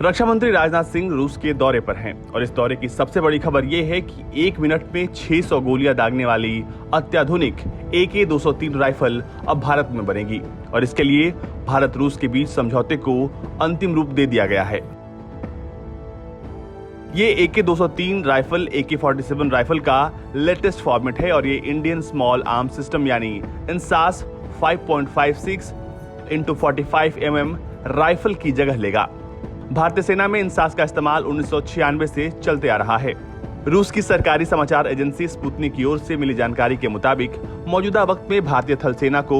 रक्षा मंत्री राजनाथ सिंह रूस के दौरे पर हैं और इस दौरे की सबसे बड़ी खबर ये है कि 1 मिनट में 600 गोलियां दागने वाली अत्याधुनिक AK-203 राइफल अब भारत में बनेगी और इसके लिए भारत रूस के बीच समझौते को अंतिम रूप दे दिया गया है। ये AK-203 राइफल AK-47 राइफल का लेटेस्ट फॉर्मेट है और ये इंडियन स्मॉल आर्म सिस्टम यानी इंसास 5.56 × 45 mm राइफल की जगह लेगा। भारतीय सेना में इंसास का इस्तेमाल 1996 से चलते आ रहा है। रूस की सरकारी समाचार एजेंसी स्पुतनिक की ओर से मिली जानकारी के मुताबिक मौजूदा वक्त में भारतीय थल सेना को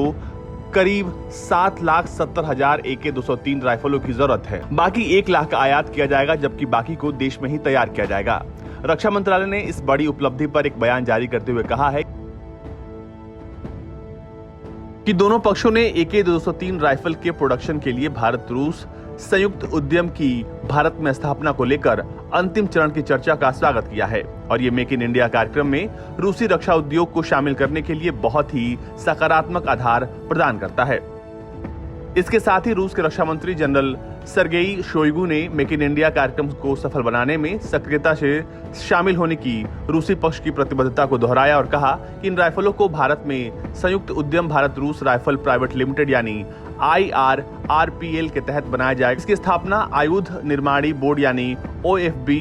करीब 7,70,000 AK-203 राइफलों की जरूरत है। बाकी 1 लाख का आयात किया जाएगा, जबकि बाकी को देश में ही तैयार किया जाएगा। रक्षा मंत्रालय ने इस बड़ी उपलब्धि पर एक बयान जारी करते हुए कहा है कि दोनों पक्षों ने AK-203 राइफल के प्रोडक्शन के लिए भारत रूस संयुक्त उद्यम की भारत में स्थापना को लेकर अंतिम चरण की चर्चा का स्वागत किया है और ये मेक इन इंडिया कार्यक्रम में रूसी रक्षा उद्योग को शामिल करने के लिए बहुत ही सकारात्मक आधार प्रदान करता है। इसके साथ ही रूस के रक्षा मंत्री जनरल सर्गेई शोइगु ने मेक इन इंडिया कार्यक्रम को सफल बनाने में सक्रियता से शामिल होने की रूसी पक्ष की प्रतिबद्धता को दोहराया और कहा कि इन राइफलों को भारत में संयुक्त उद्यम भारत रूस राइफल प्राइवेट लिमिटेड यानी IRRPL के तहत बनाया जाएगा। इसकी स्थापना आयुध निर्माणी बोर्ड यानी OFB,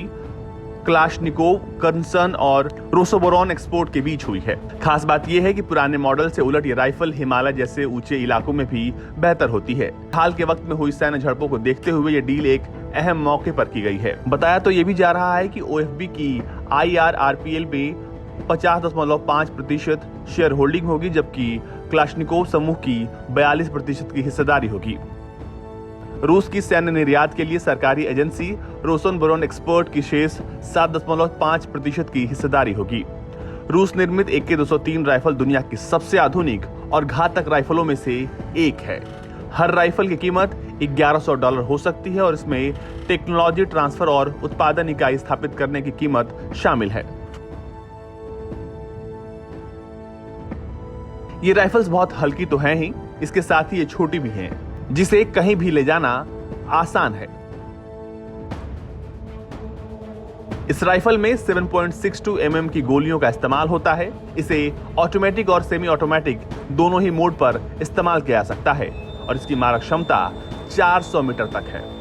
क्लाशनिकोव कंसर्न और रोसोबोरॉन एक्सपोर्ट के बीच हुई है। खास बात यह है कि पुराने मॉडल से उलट ये राइफल हिमालय जैसे ऊंचे इलाकों में भी बेहतर होती है। हाल के वक्त में हुई सैन्य झड़पों को देखते हुए ये डील एक अहम मौके पर की गई है। बताया तो ये भी जा रहा है कि OFB की IRRPL में 50.5% शेयर होल्डिंग होगी, जबकि क्लाशनिकोव समूह की 42% की हिस्सेदारी होगी। रूस की सैन्य निर्यात के लिए सरकारी एजेंसी रोसोबोरॉन एक्सपोर्ट की शेष 7.5% की हिस्सेदारी होगी। रूस निर्मित AK-203 राइफल दुनिया की सबसे आधुनिक और घातक राइफलों में से एक है। हर राइफल की कीमत $1100 हो सकती है और इसमें टेक्नोलॉजी ट्रांसफर और उत्पादन इकाई स्थापित करने की कीमत शामिल है। ये राइफल्स बहुत हल्की तो हैं ही, इसके साथ ही ये छोटी भी हैं, जिसे कहीं भी ले जाना आसान है। इस राइफल में 7.62 mm की गोलियों का इस्तेमाल होता है। इसे ऑटोमेटिक और सेमी ऑटोमेटिक दोनों ही मोड पर इस्तेमाल किया जा सकता है और इसकी मारक क्षमता 400 मीटर तक है।